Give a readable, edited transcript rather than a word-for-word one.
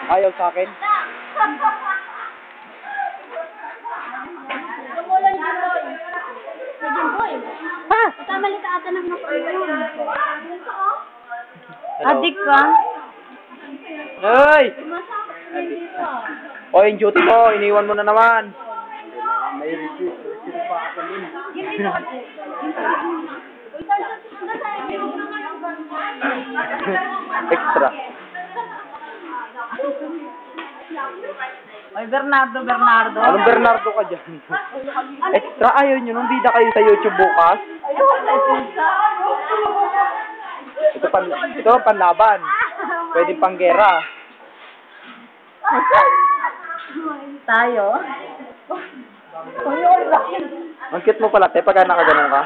Ayaw sa akin? Ha? Kamali ka ata ng adik ka? Ay! O, yung duty mo, iniwan mo na naman. May receipt pa ako din. Extra. Ay, Bernardo. Anong Bernardo ka dyan? Extra, ayaw nyo nung bida kayo sa YouTube bukas. Ito ang panlaban. Pwede pang gera. Tayo? Ang cute mo pala, te, pagka nakaganon ka.